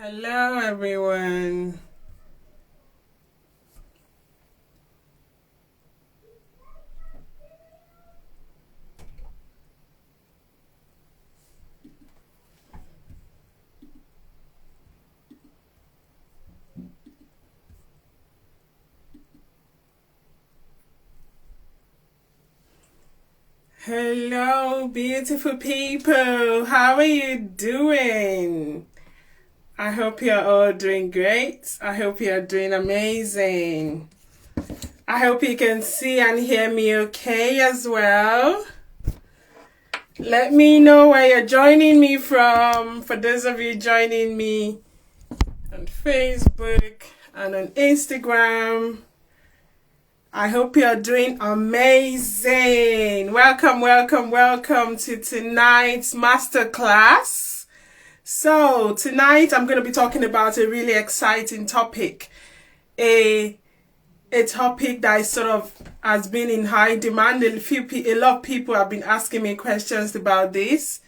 Hello everyone. Hello beautiful people, how are you doing? I hope you're all doing great. I hope you're doing amazing. I hope you can see and hear me okay as well. Let me know where you're joining me from. For those of you joining me on Facebook and on Instagram, I hope you're doing amazing. Welcome to tonight's masterclass. So tonight I'm going to be talking about a really exciting topic, a topic that is sort of has been in high demand. A lot of people have been asking me questions about this,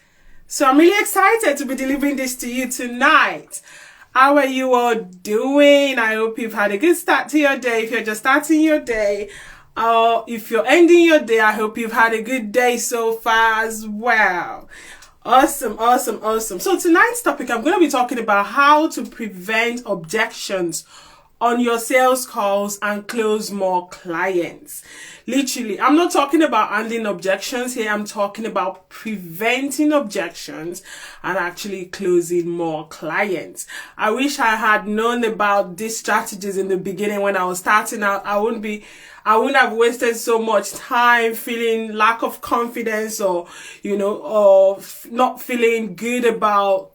so I'm really excited to be delivering this to you tonight. How are you all doing? I hope you've had a good start to your day. If you're just starting your day, or if you're ending your day, I hope you've had a good day so far as well. Awesome. So tonight's topic, I'm going to be talking about how to prevent objections on your sales calls and close more clients. Literally, I'm not talking about handling objections here. I'm talking about preventing objections and actually closing more clients. I wish I had known about these strategies in the beginning when I was starting out. I wouldn't have wasted so much time feeling lack of confidence or not feeling good about,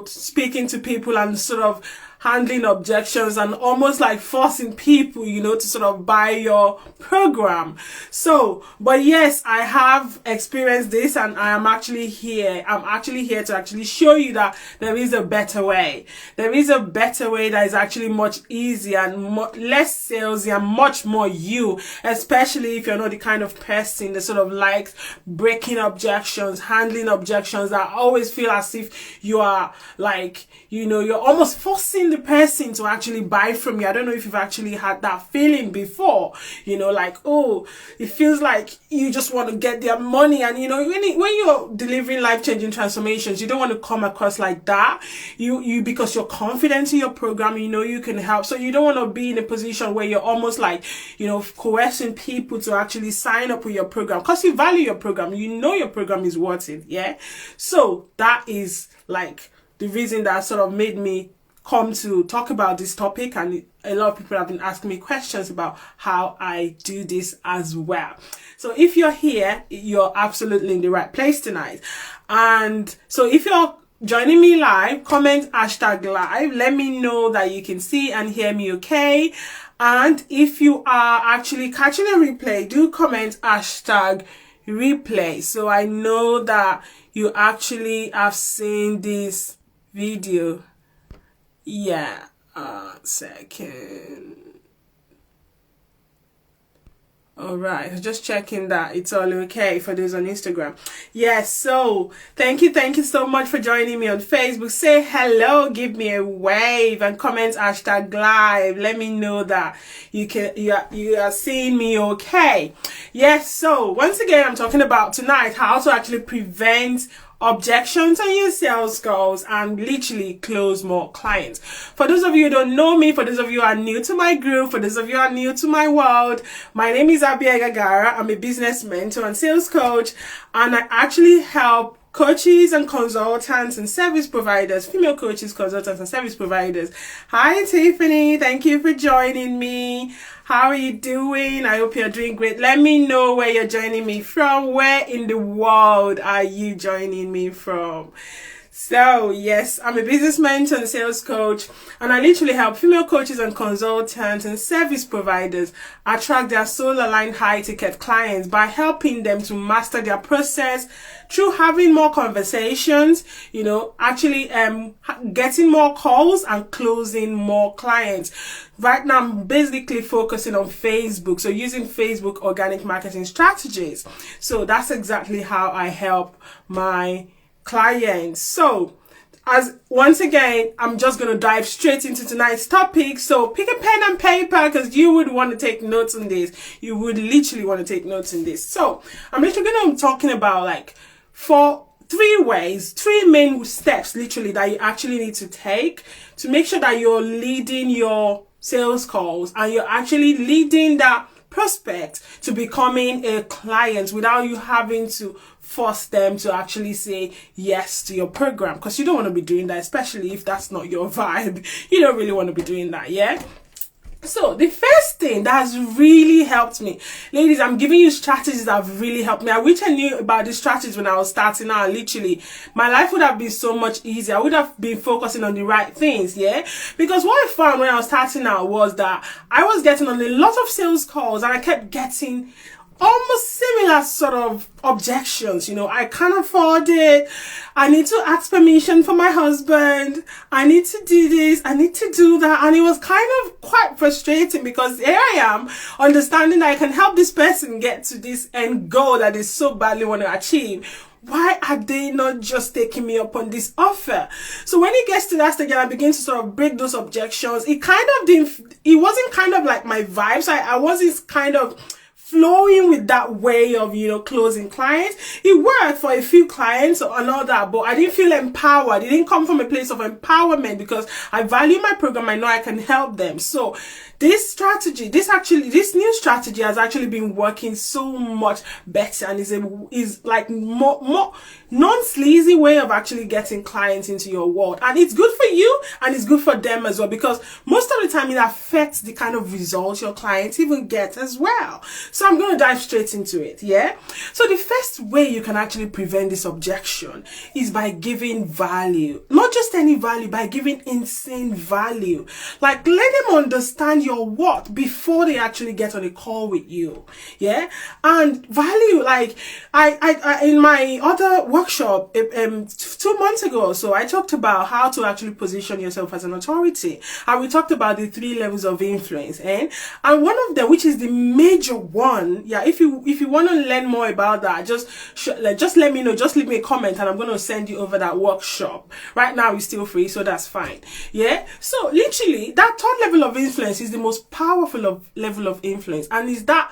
speaking to people and sort of handling objections and almost like forcing people, to sort of buy your program. So, but yes, I have experienced this and I am actually here. I'm actually here to actually show you that there is a better way. There is a better way that is actually much easier and less salesy and much more you, especially if you're not the kind of person that sort of likes breaking objections, handling objections, that always feel as if you are like, you're almost forcing the person to actually buy from you. I don't know if you've actually had that feeling before, it feels like you just want to get their money. And when you're delivering life-changing transformations, you don't want to come across like that. You because you're confident in your program, you can help. So you don't want to be in a position where you're almost like, coercing people to actually sign up with your program because you value your program. Your program is worth it. Yeah. So that is like the reason that sort of made me come to talk about this topic, and a lot of people have been asking me questions about how I do this as well. So if you're here, you're absolutely in the right place tonight. And so if you're joining me live, comment #live. Let me know that you can see and hear me okay. And if you are actually catching a replay, do comment #replay so I know that you actually have seen this video. Yeah, second. All right, just checking that it's all okay for those on Instagram. Yes, so thank you so much for joining me on Facebook. Say hello, give me a wave, and comment #live. Let me know that you are seeing me okay. Yes, so once again, I'm talking about tonight how to actually prevent objections on your sales calls and literally close more clients. For those of you who don't know me, for those of you who are new to my group, for those of you who are new to my world, my name is 𝗣𝗥𝗘𝗩𝗘𝗡𝗧. I'm a business mentor and sales coach, and I actually help coaches and consultants and service providers, female coaches, consultants and service providers. Hi Tiffany, thank you for joining me. How are you doing? I hope you're doing great. Let me know where you're joining me from. Where in the world are you joining me from? So yes, I'm a business mentor and sales coach, and I literally help female coaches and consultants and service providers attract their soul-aligned high-ticket clients by helping them to master their process through having more conversations, actually getting more calls and closing more clients. Right now, I'm basically focusing on Facebook, so using Facebook organic marketing strategies. So that's exactly how I help my clients. So as once again, I'm just going to dive straight into tonight's topic. So pick a pen and paper because you would want to take notes on this. You would literally want to take notes on this. So I'm literally going to be talking about like three main steps literally that you actually need to take to make sure that you're leading your sales calls and you're actually leading that prospect to becoming a client without you having to force them to actually say yes to your program, because you don't want to be doing that, especially if that's not your vibe. You don't really want to be doing that, yeah? So the first thing that has really helped me, ladies, I'm giving you strategies that have really helped me. I wish I knew about these strategies when I was starting out. Literally, my life would have been so much easier. I would have been focusing on the right things, yeah? Because what I found when I was starting out was that I was getting on a lot of sales calls and I kept getting almost similar sort of objections. You know, I can't afford it. I need to ask permission from my husband. I need to do this. I need to do that. And it was kind of quite frustrating because here I am understanding that I can help this person get to this end goal that they so badly want to achieve. Why are they not just taking me up on this offer? So when it gets to that stage and I begin to sort of break those objections, it wasn't kind of like my vibe. So I wasn't kind of flowing with that way of, you know, closing clients. It worked for a few clients and all that, but I didn't feel empowered. It didn't come from a place of empowerment because I value my program. I know I can help them. So this new strategy has actually been working so much better and is like more non-sleazy way of actually getting clients into your world. And it's good for you and it's good for them as well, because most of the time it affects the kind of results your clients even get as well. So I'm going to dive straight into it, yeah? So the first way you can actually prevent this objection is by giving value. Not just any value, by giving insane value. Like, let them understand your worth before they actually get on a call with you, yeah? And value, like, I in my other workshop 2 months ago, so I talked about how to actually position yourself as an authority. And we talked about the 3 levels of influence, and one of them, which is the major one, yeah, if you want to learn more about that, just let me know, just leave me a comment and I'm going to send you over that workshop. Right now it's still free, so that's fine, yeah? So literally that 3rd level of influence is the most powerful level of influence, and is that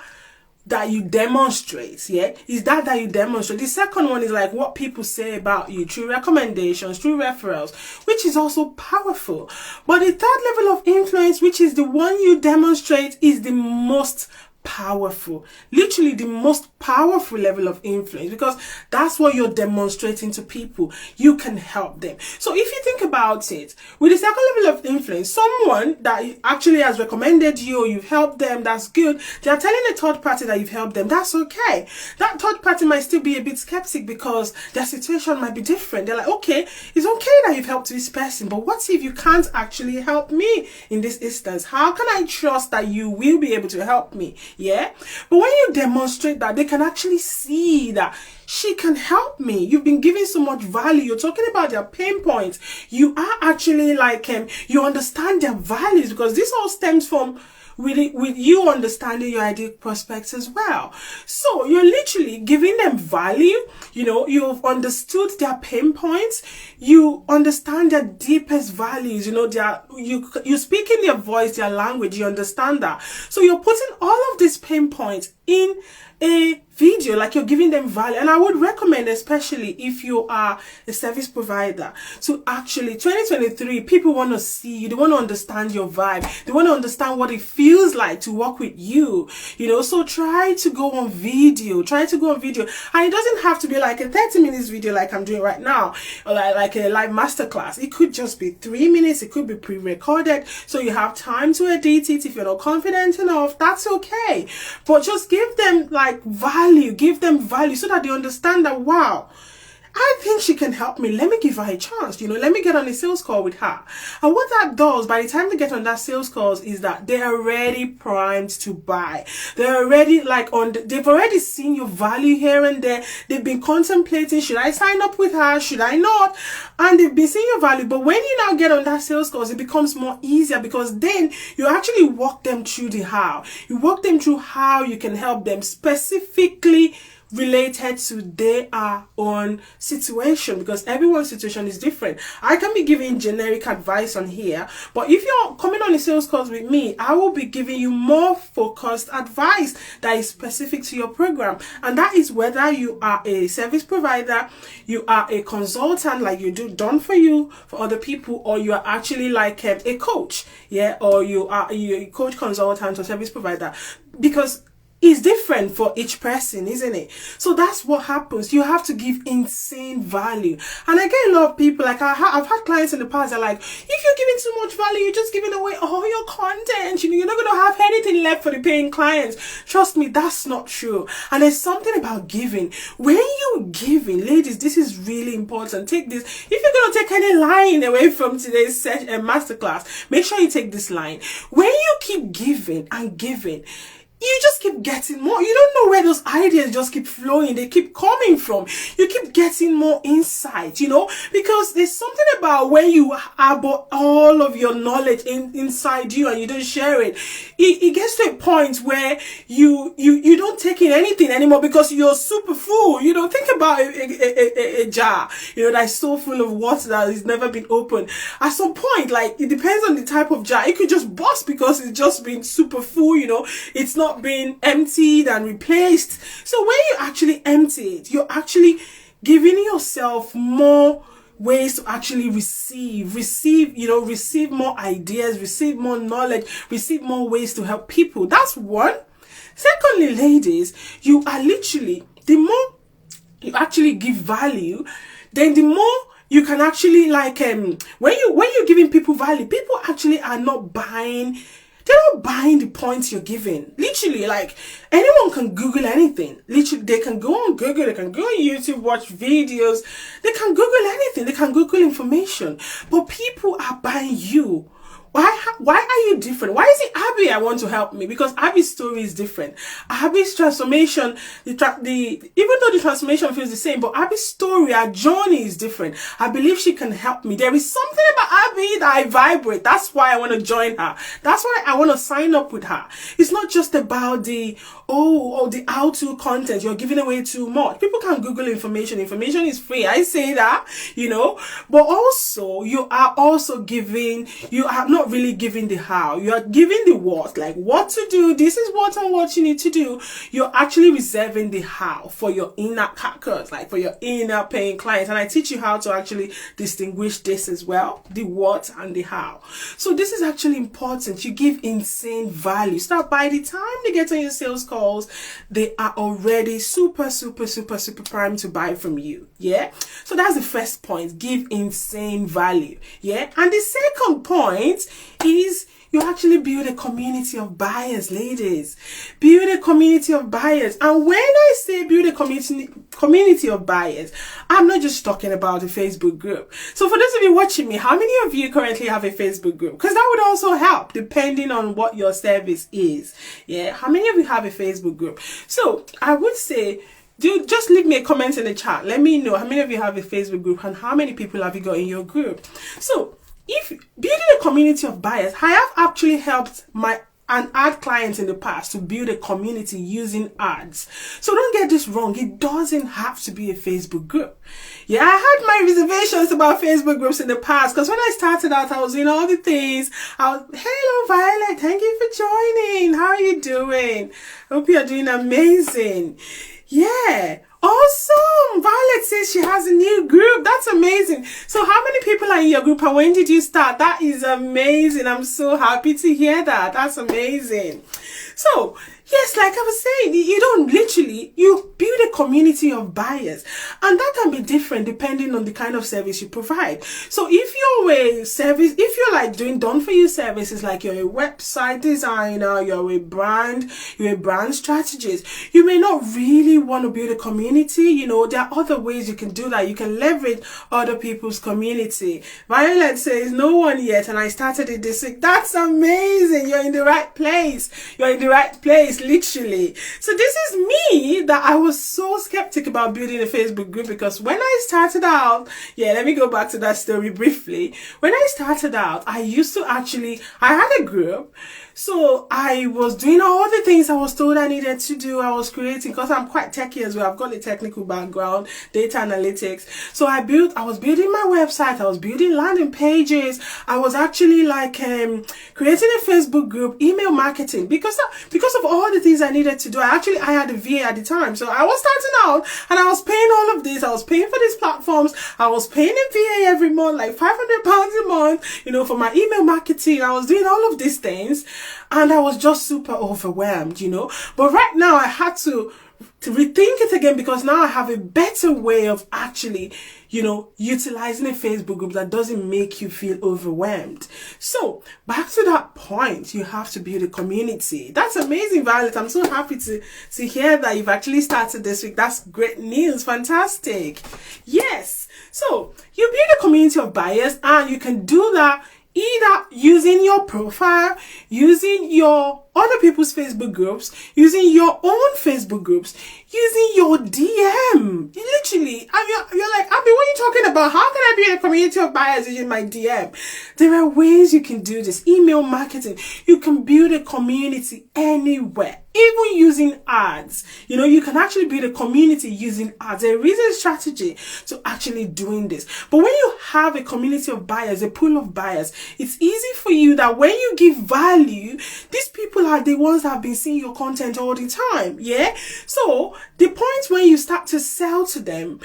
you demonstrate, yeah? Is that you demonstrate. The second one is like what people say about you through recommendations, through referrals, which is also powerful. But the 3rd level of influence, which is the one you demonstrate, is the most powerful, literally the most powerful level of influence, because that's what you're demonstrating to people. You can help them. So if you think about it, with the 2nd level of influence, someone that actually has recommended you, you've helped them, that's good. They're telling a 3rd party that you've helped them, that's okay. That 3rd party might still be a bit skeptic because their situation might be different. They're like, okay, it's okay that you've helped this person, but what if you can't actually help me in this instance? How can I trust that you will be able to help me? Yeah, but when you demonstrate that, they can actually see that she can help me. You've been giving so much value. You're talking about their pain points. You are actually like you understand their values, because this all stems from with you understanding your ideal prospects as well. So you're literally giving them value. You know, you've understood their pain points. You understand their deepest values. You know, you speak in their voice, their language. You understand that. So you're putting all of these pain points in a video, like you're giving them value. And I would recommend, especially if you are a service provider, to actually 2023, people want to see you, they want to understand your vibe, they want to understand what it feels like to work with you, you know. So try to go on video, and it doesn't have to be like a 30 minutes video like I'm doing right now, or like a live masterclass. It could just be 3 minutes, it could be pre-recorded, so you have time to edit it. If you're not confident enough, that's okay, but just give them like value, give them value, so that they understand that, wow, I think she can help me. Let me give her a chance. You know, let me get on a sales call with her. And what that does, by the time they get on that sales calls, is that they're already primed to buy. They're already they've already seen your value here and there. They've been contemplating, should I sign up with her? Should I not? And they've been seeing your value. But when you now get on that sales calls, it becomes more easier, because then you actually walk them through the how. You walk them through how you can help them specifically related to their own situation, because everyone's situation is different. I can be giving generic advice on here, but if you're coming on a sales course with me, I will be giving you more focused advice that is specific to your program. And that is whether you are a service provider, you are a consultant, like you do done for you for other people, or you are actually like a coach, yeah, or you're a coach, consultant, or service provider, because it's different for each person, isn't it? So that's what happens. You have to give insane value. And I get a lot of people, like I've had clients in the past that are like, if you're giving too much value, you're just giving away all your content. You're not going to have anything left for the paying clients. Trust me, that's not true. And there's something about giving. When you're giving, ladies, this is really important. Take this. If you're going to take any line away from today's masterclass, make sure you take this line. When you keep giving and giving, you just keep getting more. You don't know where those ideas just keep flowing. They keep coming from. You keep getting more insight, you know, because there's something about when you harbor all of your knowledge inside you and you don't share it. It gets to a point where you don't take in anything anymore because you're super full. You know, think about a jar, you know, that's so full of water that has never been opened. At some point, like, it depends on the type of jar. It could just burst because it's just been super full, you know. It's not being emptied and replaced. So when you actually empty it, you're actually giving yourself more ways to actually receive, you know, receive more ideas, receive more knowledge, receive more ways to help people. That's one. Secondly, ladies, you are literally, the more you actually give value, then the more you can actually, like, when you're giving people value, people actually are not buying. They're not buying the points you're giving. Literally, like, anyone can Google anything. Literally, they can go on Google, they can go on YouTube, watch videos. They can Google anything. They can Google information. But people are buying you. Why are you different? Why is it Abby I want to help me? Because Abby's story is different. Abby's transformation, even though the transformation feels the same, but Abby's story, her journey is different. I believe she can help me. There is something about Abby that I vibrate. That's why I want to join her. That's why I want to sign up with her. It's not just about the the how-to content. You're giving away too much. People can Google information. Information is free. I say that, you know, but also you are also giving, you are not really giving the how, you are giving the what, like what to do. This is what and what you need to do. You're actually reserving the how for your inner hackers, like for your inner paying clients. And I teach you how to actually distinguish this as well, the what and the how. So this is actually important. You give insane value. So by the time they get on your sales calls, they are already super primed to buy from you. Yeah, so that's the first point. Give insane value. Yeah, and the second point is you actually build a community of buyers, ladies. Build a community of buyers. And when I say build a community of buyers, I'm not just talking about a Facebook group. So for those of you watching me, how many of you currently have a Facebook group? Because that would also help depending on what your service is. Yeah, how many of you have a Facebook group? So I would say, just leave me a comment in the chat. Let me know how many of you have a Facebook group and how many people have you got in your group. So if building a community of buyers, I have actually helped an ad clients in the past to build a community using ads. So don't get this wrong. It doesn't have to be a Facebook group. Yeah, I had my reservations about Facebook groups in the past because when I started out, I was doing all the things. Hello, Violet. Thank you for joining. How are you doing? Hope you're doing amazing. Yeah. Awesome. Violet says she has a new group. That's amazing. So how many people are in your group and when did you start? That is amazing. I'm so happy to hear that. That's amazing. So yes, like I was saying, you build a community of buyers, and that can be different depending on the kind of service you provide. So if you're like doing done for you services, like you're a website designer, you're a brand strategist, you may not really want to build a community. You know, there are other ways you can do that. You can leverage other people's community. Violet says, no one yet, and I started it this week. That's amazing. You're in the right place. You're in the right place. literally. So this is me, that I was so skeptic about building a Facebook group, because when I started out, yeah, let me go back to that story briefly. When I started out, I had a group. So I was doing all the things I was told I needed to do. I was creating, because I'm quite techy as well. I've got a technical background, data analytics. So I was building my website. I was building landing pages. I was actually like creating a Facebook group, email marketing, because of all the things I needed to do. I had a VA at the time. So I was starting out and I was paying all of this. I was paying for these platforms. I was paying a VA every month, like £500 a month, you know, for my email marketing. I was doing all of these things. And I was just super overwhelmed, you know. But right now I had to rethink it again, because now I have a better way of actually, you know, utilizing a Facebook group that doesn't make you feel overwhelmed. So back to that point, you have to build a community. That's amazing, Violet. I'm so happy to hear that you've actually started this week. That's great news. Fantastic. Yes. So you build a community of buyers, and you can do that either using your profile, using your other people's Facebook groups, using your own Facebook groups, using your DM. Literally, you're like, Abby, what are you talking about? How can I be in a community of buyers using my DM? There are ways you can do this. Email marketing. You can build a community anywhere, even using ads. You know, you can actually build a community using ads. There is a strategy to actually doing this. But when you have a community of buyers, a pool of buyers, it's easy for you that when you give value, these people are the ones that have been seeing your content all the time. Yeah. So the point when you start to sell to them,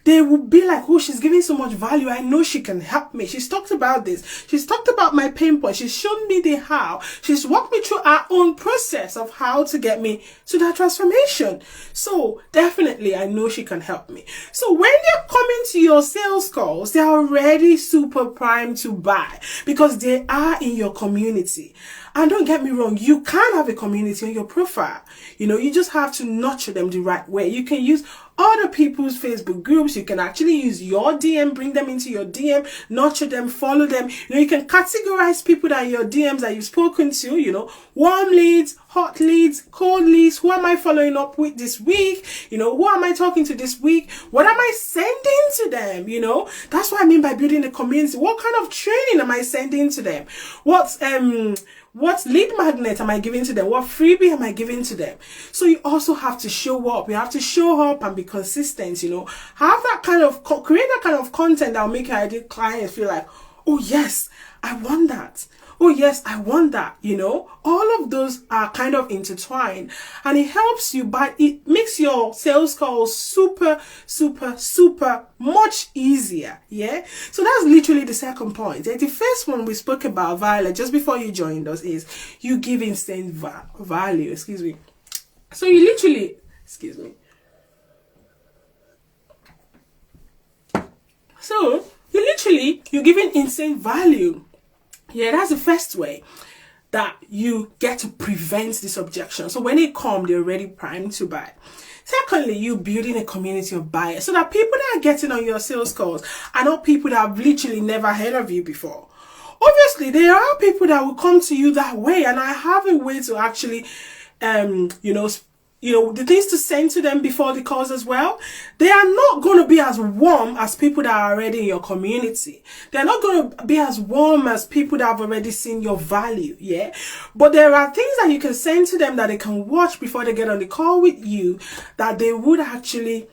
they will be like, oh, she's giving so much value. I know she can help me. She's talked about this. She's talked about my pain point. She's shown me the how. She's walked me through our own process of how to get me to that transformation. So definitely, I know she can help me. So when they're coming to your sales calls, they're already super primed to buy, because they are in your community. And don't get me wrong, you can have a community on your profile. You know, you just have to nurture them the right way. You can use other people's Facebook groups. You can actually use your DM, bring them into your DM, nurture them, follow them. You know, you can categorize people that are in your DMs that you've spoken to, you know, warm leads, hot leads, cold leads. Who am I following up with this week? You know, who am I talking to this week? What am I sending to them? You know, that's what I mean by building a community. What kind of training am I sending to them? What lead magnet am I giving to them? What freebie am I giving to them? So you also have to show up. You have to show up and be consistent, you know. Have that kind of, create that kind of content that will make your ideal clients feel like, oh yes, I want that. Oh yes, I want that, you know. All of those are kind of intertwined, and it helps you, but it makes your sales calls super much easier. Yeah. So that's literally the second point. The first one we spoke about, Violet, just before you joined us, is you give instant value. Excuse me. So you literally, So you're giving instant value. Yeah, that's the first way that you get to prevent this objection. So when they come, they're already primed to buy. Secondly, you building a community of buyers, so that people that are getting on your sales calls are not people that have literally never heard of you before. Obviously, there are people that will come to you that way, and I have a way to actually, the things to send to them before the calls as well. They are not going to be as warm as people that are already in your community. They're not going to be as warm as people that have already seen your value, yeah? But there are things that you can send to them that they can watch before they get on the call with you, that they would actually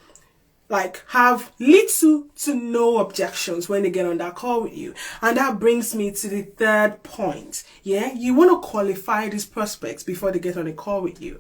like have little to no objections when they get on that call with you. And that brings me to the third point. Yeah, you want to qualify these prospects before they get on a call with you.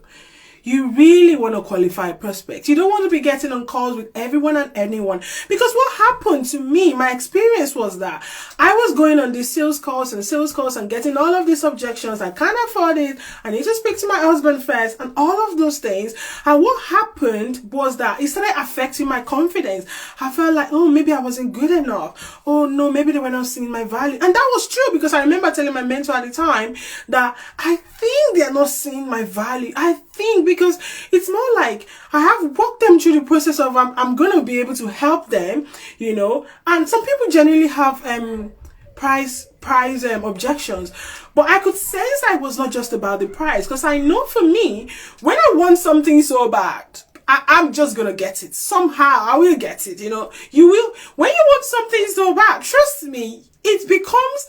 You really want to qualify prospects. You don't want to be getting on calls with everyone and anyone. Because what happened to me, my experience was that I was going on these sales calls and getting all of these objections. I can't afford it. I need to speak to my husband first, and all of those things. And what happened was that it started affecting my confidence. I felt like, oh, maybe I wasn't good enough. Oh no, maybe they were not seeing my value. And that was true, because I remember telling my mentor at the time that I think they're not seeing my value. I think, because it's more like I have walked them through the process of I'm going to be able to help them, you know. And some people generally have price objections, but I could sense that it was not just about the price, because I know for me, when I want something so bad, I'm just gonna get it somehow. I will get it. You know, you will. When you want something so bad, trust me, it becomes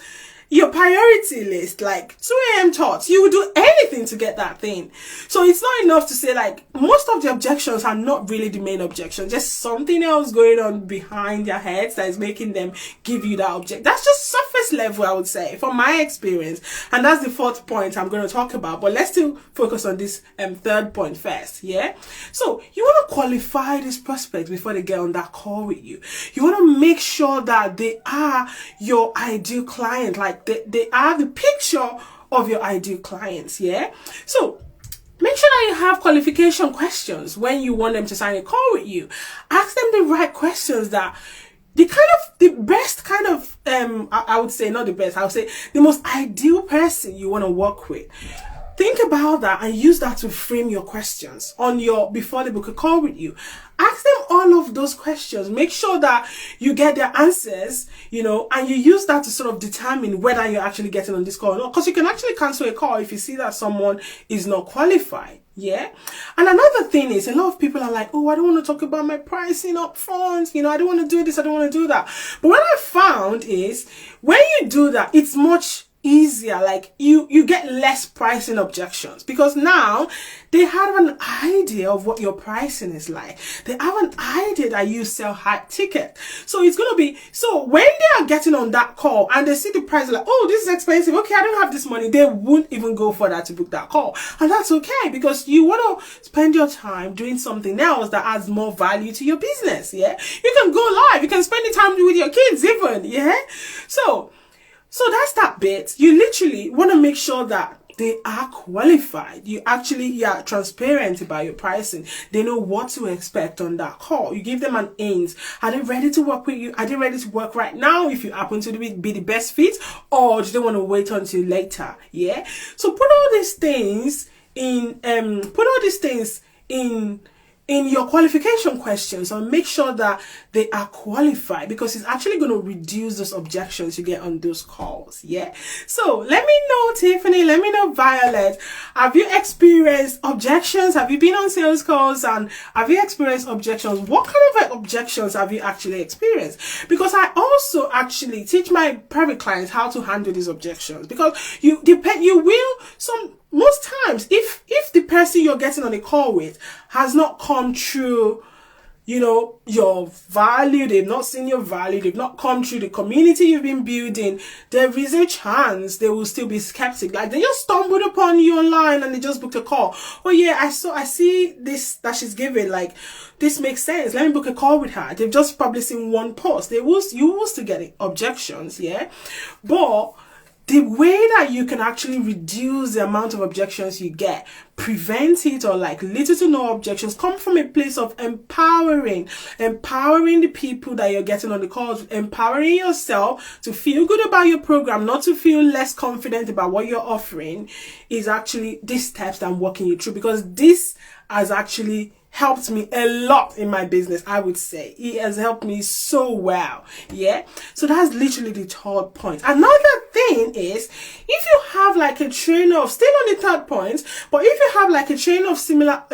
your priority list. Like 2 a.m. thoughts, you will do anything to get that thing. So it's not enough to say, like, most of the objections are not really the main objection, just something else going on behind their heads that is making them give you that object. That's just surface level, I would say, from my experience. And that's the 4th point I'm going to talk about. But let's still focus on this 3rd point first. Yeah. So you want to qualify these prospects before they get on that call with you. You want to make sure that they are your ideal client, like they are the picture of your ideal clients. Yeah. So make sure that you have qualification questions when you want them to sign a call with you. Ask them the right questions, that the best kind of I would say, not the best, I would say the most ideal person you want to work with. Think about that and use that to frame your questions on before they book a call with you. Ask them all of those questions. Make sure that you get their answers, you know, and you use that to sort of determine whether you're actually getting on this call or not. Because you can actually cancel a call if you see that someone is not qualified. Yeah. And another thing is, a lot of people are like, oh, I don't want to talk about my pricing up front. You know, I don't want to do this. I don't want to do that. But what I found is, when you do that, it's much easier. Like you get less pricing objections, because now they have an idea of what your pricing is like. They have an idea that you sell high ticket. So it's going to be, so when they are getting on that call and they see the price, like, oh, this is expensive. Okay, I don't have this money. They won't even go for that to book that call. And that's okay, because you want to spend your time doing something else that adds more value to your business. Yeah. You can go live. You can spend the time with your kids even. Yeah. So that's that bit. You literally want to make sure that they are qualified. You are transparent about your pricing. They know what to expect on that call. You give them an hint. Are they ready to work with you? Are they ready to work right now if you happen to be the best fit? Or do they want to wait until later? Yeah. So put all these things in your qualification questions, and make sure that they are qualified, because it's actually going to reduce those objections you get on those calls. Yeah. So let me know, Tiffany, let me know, Violet, have you experienced objections? Have you been on sales calls and have you experienced objections? What kind of objections have you actually experienced? Because I also actually teach my private clients how to handle these objections, because most times, if the person you're getting on a call with has not come through, you know, your value, they've not seen your value, they've not come through the community you've been building, there is a chance they will still be skeptic. Like, they just stumbled upon you online and they just booked a call. Oh yeah, I see this that she's giving, like, this makes sense, let me book a call with her. They've just probably seen one post. You will still get objections, yeah? But the way that you can actually reduce the amount of objections you get, prevent it, or like little to no objections, come from a place of empowering the people that you're getting on the calls, empowering yourself to feel good about your program, not to feel less confident about what you're offering, is actually these steps that I'm walking you through, because this has actually helped me a lot in my business. I would say it has helped me so well. Yeah. So that's literally the 3rd point. Another thing is, if you have like a train of, still on the 3rd point, but if you have like a chain of similar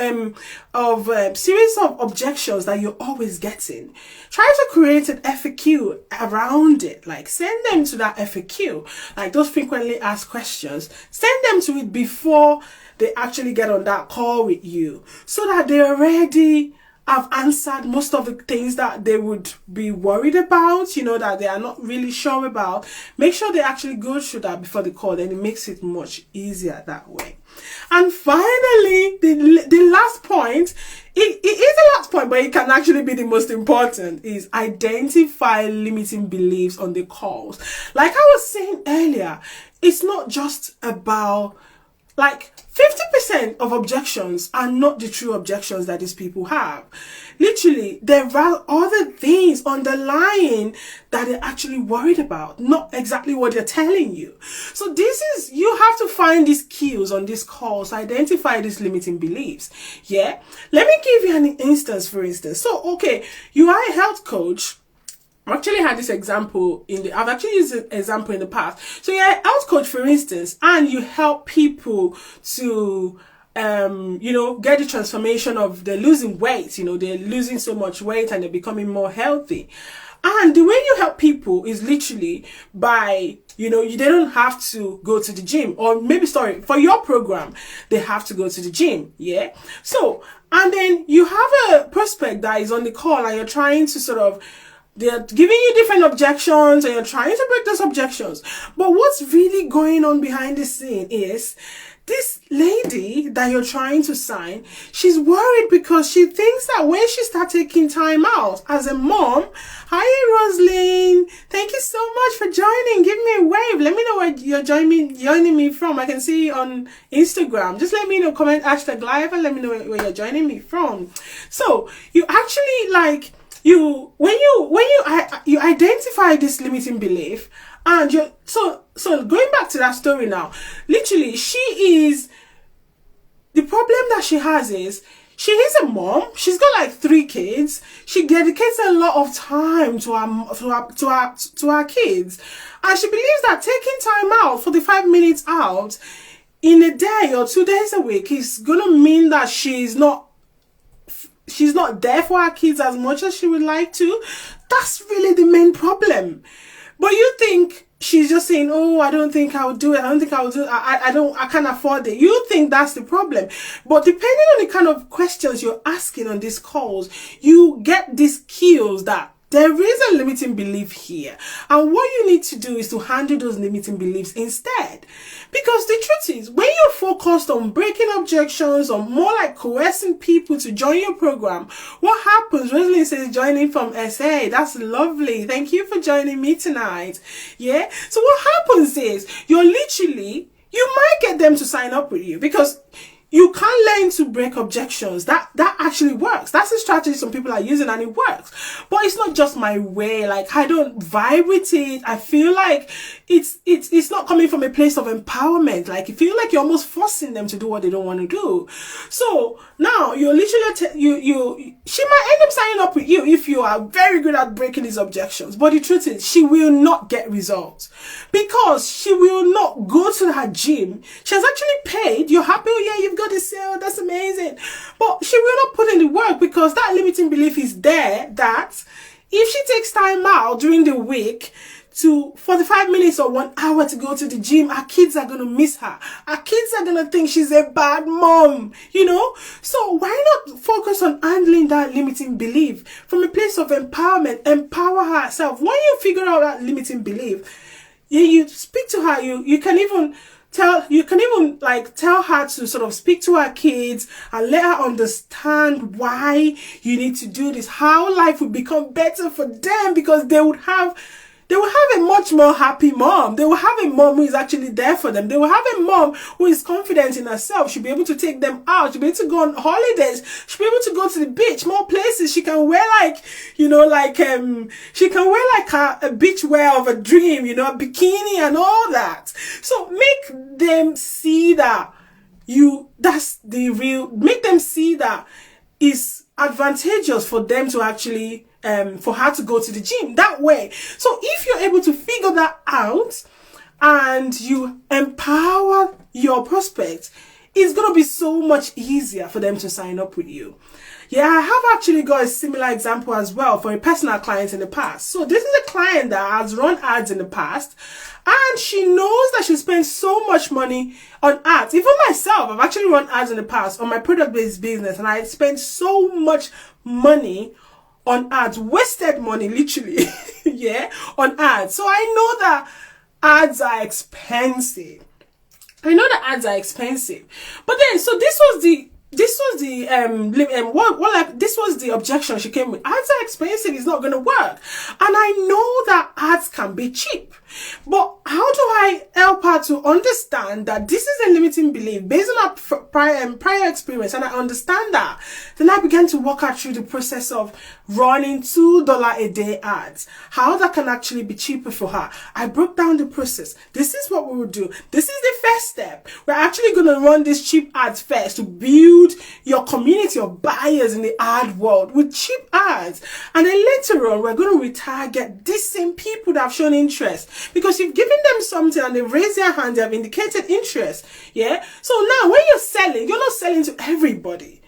series of objections that you're always getting, try to create an FAQ around it. Like, send them to that FAQ, like those frequently asked questions, send them to it before they actually get on that call with you, so that they already have answered most of the things that they would be worried about, you know, that they are not really sure about. Make sure they actually go through that before the call, and it makes it much easier that way. And finally, the last point, it is the last point, but it can actually be the most important, is identify limiting beliefs on the calls. Like I was saying earlier, it's not just about, like, 50% of objections are not the true objections that these people have. Literally, there are other things underlying that they're actually worried about, not exactly what they're telling you. So you have to find these cues on these calls, identify these limiting beliefs. Yeah. Let me give you an instance, for instance. So, okay, you are a health coach, I've actually had this example I've actually used an example in the past. So you're a health coach, for instance, and you help people to get the transformation of they're losing weight, they're losing so much weight and they're becoming more healthy. And the way you help people is literally by, they don't have to go to the gym, or maybe, for your program, they have to go to the gym. Yeah. So, and then you have a prospect that is on the call and you're trying to they're giving you different objections and you're trying to break those objections. But what's really going on behind the scene is this lady that you're trying to sign, she's worried because she thinks that when she starts taking time out as a mom, hi Roslyn, thank you so much for joining. Give me a wave. Let me know where you're joining me from. I can see you on Instagram. Just let me know, comment #live and let me know where you're joining me from. So you actually when you identify this limiting belief, and you're so going back to that story now, literally the problem that she has is she is a mom. She's got 3 kids. She dedicates a lot of time to her kids, and she believes that taking time out, 45 minutes out in a day or 2 days a week, is gonna mean that she's not there for her kids as much as she would like to. That's really the main problem. But you think she's just saying, oh, I don't think I'll do it. I don't think I'll do it. I can't afford it. You think that's the problem. But depending on the kind of questions you're asking on these calls, you get these cues that there is a limiting belief here. And what you need to do is to handle those limiting beliefs instead. Because the truth is, when you're focused on breaking objections or more like coercing people to join your program, what happens? Rosalie says joining from SA. That's lovely. Thank you for joining me tonight. Yeah. So what happens is you might get them to sign up with you because you can't learn to break objections. That actually works. That's a strategy some people are using and it works. But it's not just my way. I don't vibe with it. I feel like it's not coming from a place of empowerment. You feel like you're almost forcing them to do what they don't want to do. So now you're literally she might end up signing up with you if you are very good at breaking these objections. But the truth is, she will not get results because she will not go to her gym. She has actually paid. You're happy? Oh yeah, you've got a sale. That's amazing. But she will not put in the work because that limiting belief is there that if she takes time out during the week to 45 minutes or 1 hour to go to the gym, her kids are going to miss her. Her kids are going to think she's a bad mom, So why not focus on handling that limiting belief from a place of empowerment, empower herself. When you figure out that limiting belief, you speak to her, you can even tell her to speak to her kids and let her understand why you need to do this, how life will become better for them, because they will have a much more happy mom. They will have a mom who is actually there for them. They will have a mom who is confident in herself. She'll be able to take them out. She'll be able to go on holidays. She'll be able to go to the beach, more places. She can wear she can wear a beach wear of a dream, a bikini and all that. So make them see that make them see that it's advantageous for them to actually for her to go to the gym that way. So if you're able to figure that out and you empower your prospects, it's going to be so much easier for them to sign up with you. Yeah, I have actually got a similar example as well for a personal client in the past. So this is a client that has run ads in the past, and she knows that she spends so much money on ads. Even myself, I've actually run ads in the past on my product-based business, and I spent so much money on ads, wasted money literally, yeah, on ads. So I know that ads are expensive. But then, so this was the objection she came with. Ads are expensive, it's not going to work. And I know that ads can be cheap. But how do I help her to understand that this is a limiting belief based on her prior experience, and I understand that? Then I began to walk her through the process of running $2 a day ads, how that can actually be cheaper for her. I broke down the process. This is what we will do. This is the first step. We're actually going to run these cheap ads first to build build your community of buyers in the ad world with cheap ads. And then later on, we're going to retarget these same people that have shown interest, because you've given them something and they've raised their hand, they have indicated interest. Yeah. So now when you're selling, you're not selling to everybody.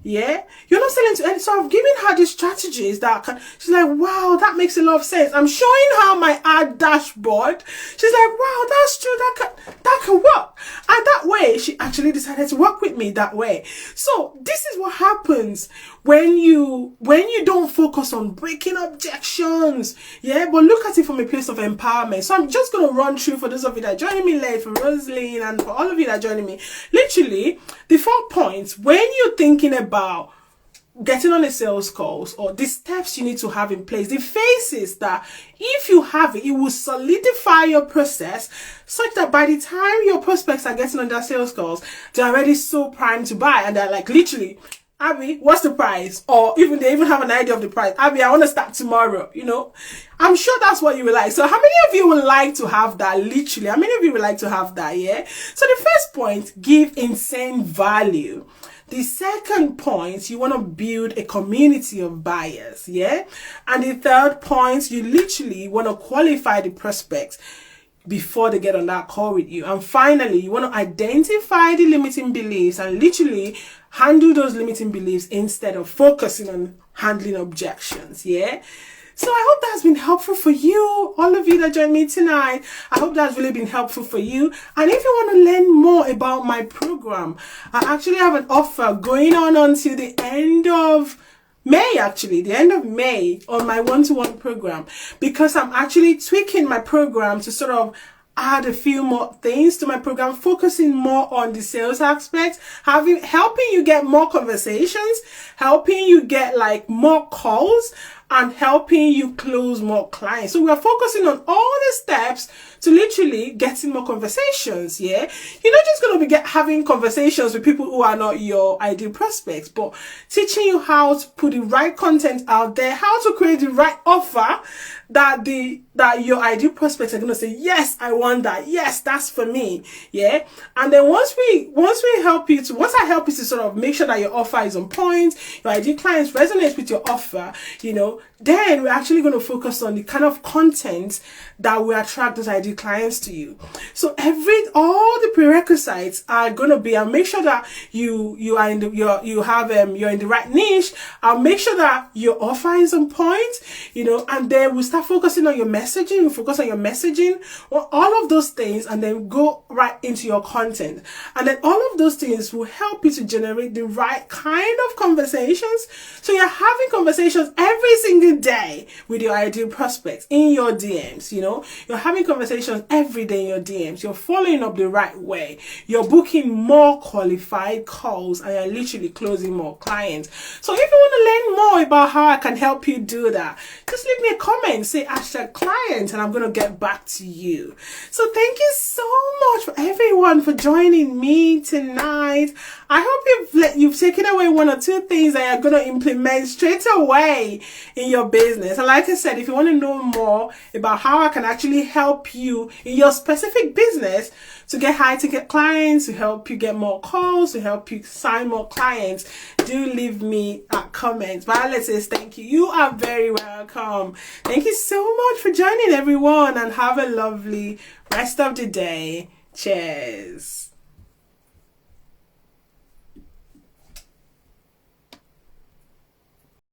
Yeah, you're not selling to any. So I've given her these strategies that she's like, wow, that makes a lot of sense. I'm showing her my ad dashboard. She's like, wow, that's true. That can work. And that way, she actually decided to work with me that way. So this is what happens when you don't focus on breaking objections. Yeah, but look at it from a place of empowerment. So I'm just going to run through for those of you that are joining me late, for Rosaline, and for all of you that are joining me. Literally, the 4 points when you're thinking about getting on a sales calls, or the steps you need to have in place, the phases that if you have it, it will solidify your process such that by the time your prospects are getting on their sales calls, they're already so primed to buy, and they're like, literally, Abby, what's the price? Or even they even have an idea of the price. Abby, I want to start tomorrow. You know, I'm sure that's what you would like. So how many of you would like to have that? Literally, how many of you would like to have that? Yeah. So the first point, give insane value. The second point, you want to build a community of buyers. Yeah. And the third point, you literally want to qualify the prospects before they get on that call with you. And finally, you want to identify the limiting beliefs and literally handle those limiting beliefs instead of focusing on handling objections. Yeah. So I hope that's been helpful for you, all of you that joined me tonight. I hope that's really been helpful for you. And if you want to learn more about my program, I actually have an offer going on until the end of May, actually, the end of May, on my one-to-one program, because I'm actually tweaking my program to sort of add a few more things to my program, focusing more on the sales aspect, helping you get more conversations, helping you get like more calls, and helping you close more clients. So we are focusing on all the steps to literally getting more conversations. Yeah, you're not just going to be having conversations with people who are not your ideal prospects, but teaching you how to put the right content out there, how to create the right offer that your ideal prospects are going to say, yes, I want that. Yes, that's for me. Yeah. And then once I help you to sort of make sure that your offer is on point, your ideal clients resonate with your offer, you know, then we're actually going to focus on the kind of content that will attract those ideal clients to you. So all the prerequisites are going to be, I'll make sure that you're in the right niche. I'll make sure that your offer is on point, you know, and then we'll start focusing on your messaging. We'll focus on your messaging, or all of those things, and then go right into your content. And then all of those things will help you to generate the right kind of conversations. So you're having conversations every single day with your ideal prospects in your DMs. You know, you're having conversations every day in your DMs. You're following up the right way. You're booking more qualified calls, and you're literally closing more clients. So if you want to learn more about how I can help you do that, just leave me a comment, say #client, and I'm going to get back to you. So thank you so much for everyone for joining me tonight. I hope you've taken away 1 or 2 things that you're going to implement straight away in your business. And like I said, if you want to know more about how I can actually help you in your specific business to get high ticket clients, to help you get more calls, to help you sign more clients, do leave me a comment. Violet says thank you. You are very welcome. Thank you so much for joining, everyone, and have a lovely rest of the day. Cheers.